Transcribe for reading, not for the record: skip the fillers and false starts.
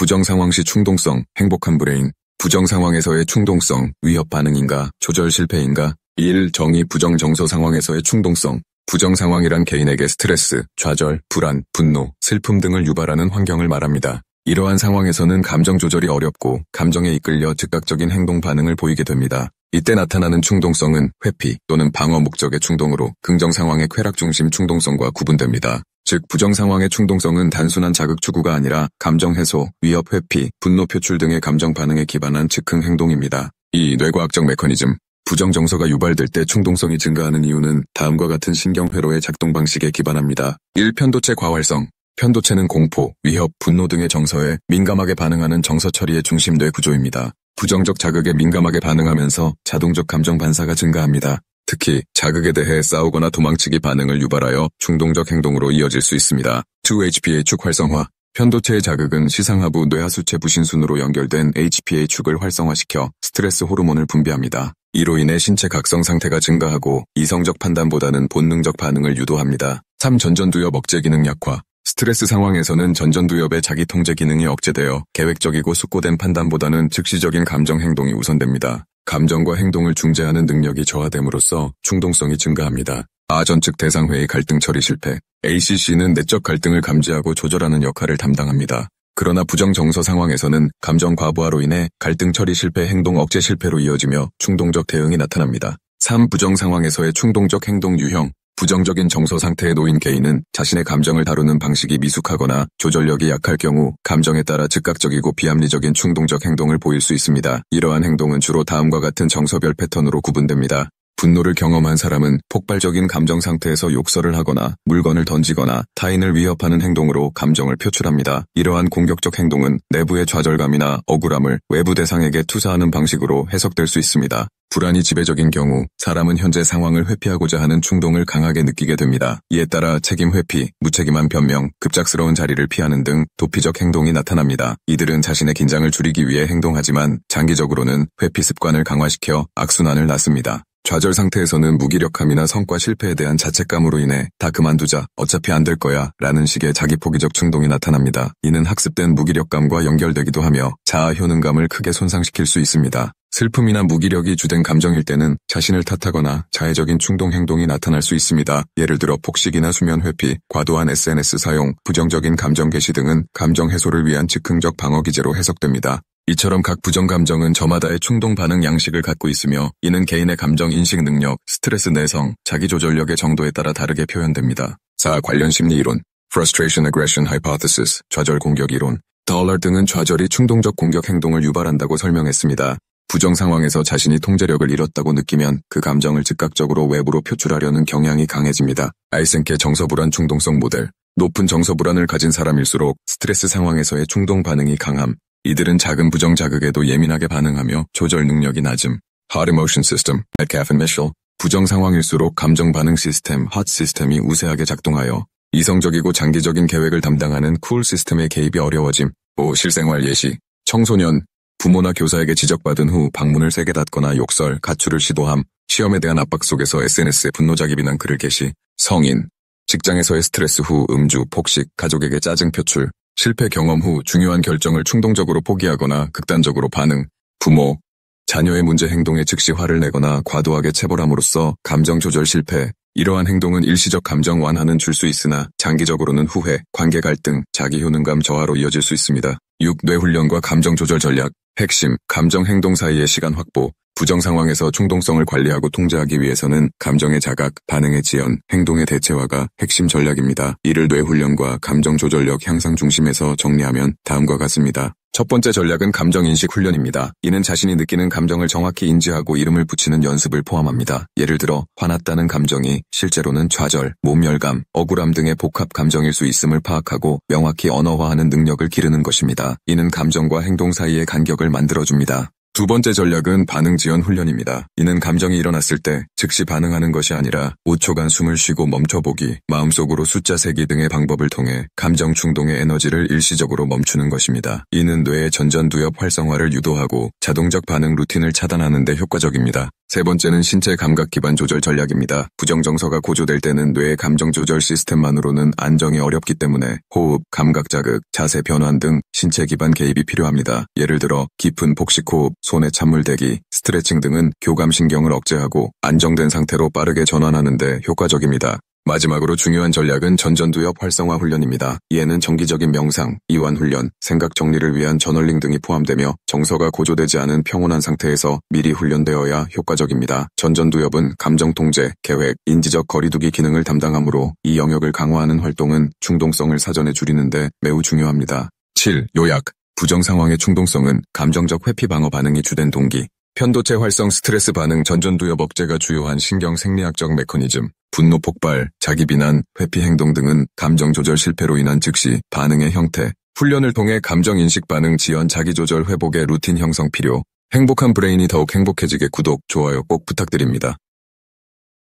부정 상황 시 충동성, 행복한 브레인. 부정 상황에서의 충동성, 위협 반응인가, 조절 실패인가? 1. 정의 부정 정서 상황에서의 충동성. 부정 상황이란 개인에게 스트레스, 좌절, 불안, 분노, 슬픔 등을 유발하는 환경을 말합니다. 이러한 상황에서는 감정 조절이 어렵고 감정에 이끌려 즉각적인 행동 반응을 보이게 됩니다. 이때 나타나는 충동성은 회피 또는 방어 목적의 충동으로 긍정 상황의 쾌락 중심 충동성과 구분됩니다. 즉 부정 상황의 충동성은 단순한 자극 추구가 아니라 감정 해소, 위협 회피, 분노 표출 등의 감정 반응에 기반한 즉흥 행동입니다. 2. 뇌과학적 메커니즘. 부정 정서가 유발될 때 충동성이 증가하는 이유는 다음과 같은 신경회로의 작동 방식에 기반합니다. 1. 편도체 과활성. 편도체는 공포, 위협, 분노 등의 정서에 민감하게 반응하는 정서 처리의 중심 뇌 구조입니다. 부정적 자극에 민감하게 반응하면서 자동적 감정 반사가 증가합니다. 특히 자극에 대해 싸우거나 도망치기 반응을 유발하여 충동적 행동으로 이어질 수 있습니다. 2. HPA 축 활성화. 편도체의 자극은 시상하부 뇌하수체 부신순으로 연결된 HPA 축을 활성화시켜 스트레스 호르몬을 분비합니다. 이로 인해 신체 각성 상태가 증가하고 이성적 판단보다는 본능적 반응을 유도합니다. 3. 전전두엽 억제 기능 약화. 스트레스 상황에서는 전전두엽의 자기 통제 기능이 억제되어 계획적이고 숙고된 판단보다는 즉시적인 감정 행동이 우선됩니다. 감정과 행동을 중재하는 능력이 저하됨으로써 충동성이 증가합니다. 전측 대상회의 갈등 처리 실패. ACC는 내적 갈등을 감지하고 조절하는 역할을 담당합니다. 그러나 부정 정서 상황에서는 감정 과부하로 인해 갈등 처리 실패 행동 억제 실패로 이어지며 충동적 대응이 나타납니다. 3. 부정 상황에서의 충동적 행동 유형. 부정적인 정서 상태에 놓인 개인은 자신의 감정을 다루는 방식이 미숙하거나 조절력이 약할 경우 감정에 따라 즉각적이고 비합리적인 충동적 행동을 보일 수 있습니다. 이러한 행동은 주로 다음과 같은 정서별 패턴으로 구분됩니다. 분노를 경험한 사람은 폭발적인 감정 상태에서 욕설을 하거나 물건을 던지거나 타인을 위협하는 행동으로 감정을 표출합니다. 이러한 공격적 행동은 내부의 좌절감이나 억울함을 외부 대상에게 투사하는 방식으로 해석될 수 있습니다. 불안이 지배적인 경우 사람은 현재 상황을 회피하고자 하는 충동을 강하게 느끼게 됩니다. 이에 따라 책임 회피, 무책임한 변명, 급작스러운 자리를 피하는 등 도피적 행동이 나타납니다. 이들은 자신의 긴장을 줄이기 위해 행동하지만 장기적으로는 회피 습관을 강화시켜 악순환을 낳습니다. 좌절 상태에서는 무기력함이나 성과 실패에 대한 자책감으로 인해 다 그만두자, 어차피 안 될 거야 라는 식의 자기 포기적 충동이 나타납니다. 이는 학습된 무기력감과 연결되기도 하며 자아 효능감을 크게 손상시킬 수 있습니다. 슬픔이나 무기력이 주된 감정일 때는 자신을 탓하거나 자해적인 충동 행동이 나타날 수 있습니다. 예를 들어 폭식이나 수면 회피, 과도한 SNS 사용, 부정적인 감정 게시 등은 감정 해소를 위한 즉흥적 방어 기제로 해석됩니다. 이처럼 각 부정 감정은 저마다의 충동 반응 양식을 갖고 있으며 이는 개인의 감정 인식 능력, 스트레스 내성, 자기 조절력의 정도에 따라 다르게 표현됩니다. 4. 관련 심리 이론. Frustration Aggression Hypothesis, 좌절 공격 이론. 덜러 등은 좌절이 충동적 공격 행동을 유발한다고 설명했습니다. 부정 상황에서 자신이 통제력을 잃었다고 느끼면 그 감정을 즉각적으로 외부로 표출하려는 경향이 강해집니다. 아이센케 정서불안 충동성 모델. 높은 정서불안을 가진 사람일수록 스트레스 상황에서의 충동 반응이 강함. 이들은 작은 부정 자극에도 예민하게 반응하며 조절 능력이 낮음. Hot Emotion System, Metcalf and Mitchell. 부정 상황일수록 감정 반응 시스템, HOT 시스템이 우세하게 작동하여 이성적이고 장기적인 계획을 담당하는 쿨 시스템의 개입이 어려워짐. 5. 실생활 예시. 청소년. 부모나 교사에게 지적받은 후 방문을 세게 닫거나 욕설, 가출을 시도함. 시험에 대한 압박 속에서 SNS에 분노자기 비난 글을 게시. 성인. 직장에서의 스트레스 후 음주, 폭식, 가족에게 짜증 표출. 실패 경험 후 중요한 결정을 충동적으로 포기하거나 극단적으로 반응. 부모. 자녀의 문제 행동에 즉시 화를 내거나 과도하게 체벌함으로써 감정 조절 실패. 이러한 행동은 일시적 감정 완화는 줄 수 있으나 장기적으로는 후회, 관계 갈등, 자기 효능감 저하로 이어질 수 있습니다. 6. 뇌훈련과 감정 조절 전략. 핵심, 감정 행동 사이의 시간 확보. 부정 상황에서 충동성을 관리하고 통제하기 위해서는 감정의 자각, 반응의 지연, 행동의 대체화가 핵심 전략입니다. 이를 뇌훈련과 감정 조절력 향상 중심에서 정리하면 다음과 같습니다. 첫 번째 전략은 감정인식 훈련입니다. 이는 자신이 느끼는 감정을 정확히 인지하고 이름을 붙이는 연습을 포함합니다. 예를 들어 화났다는 감정이 실제로는 좌절, 모멸감, 억울함 등의 복합 감정일 수 있음을 파악하고 명확히 언어화하는 능력을 기르는 것입니다. 이는 감정과 행동 사이의 간격을 만들어줍니다. 두 번째 전략은 반응 지연 훈련입니다. 이는 감정이 일어났을 때 즉시 반응하는 것이 아니라 5초간 숨을 쉬고 멈춰보기, 마음속으로 숫자 세기 등의 방법을 통해 감정 충동의 에너지를 일시적으로 멈추는 것입니다. 이는 뇌의 전전두엽 활성화를 유도하고 자동적 반응 루틴을 차단하는 데 효과적입니다. 세 번째는 신체 감각 기반 조절 전략입니다. 부정정서가 고조될 때는 뇌의 감정 조절 시스템만으로는 안정이 어렵기 때문에 호흡, 감각 자극, 자세 변환 등 신체 기반 개입이 필요합니다. 예를 들어 깊은 복식 호흡, 손에 찬물 대기, 스트레칭 등은 교감신경을 억제하고 안정된 상태로 빠르게 전환하는 데 효과적입니다. 마지막으로 중요한 전략은 전전두엽 활성화 훈련입니다. 이에는 정기적인 명상, 이완 훈련, 생각 정리를 위한 저널링 등이 포함되며 정서가 고조되지 않은 평온한 상태에서 미리 훈련되어야 효과적입니다. 전전두엽은 감정 통제, 계획, 인지적 거리두기 기능을 담당하므로 이 영역을 강화하는 활동은 충동성을 사전에 줄이는 데 매우 중요합니다. 7. 요약. 부정 상황의 충동성은 감정적 회피 방어 반응이 주된 동기, 편도체 활성 스트레스 반응 전전두엽 억제가 주요한 신경 생리학적 메커니즘, 분노 폭발, 자기 비난, 회피 행동 등은 감정 조절 실패로 인한 즉시 반응의 형태, 훈련을 통해 감정 인식 반응 지연 자기 조절 회복의 루틴 형성 필요, 행복한 브레인이 더욱 행복해지게 구독, 좋아요 꼭 부탁드립니다.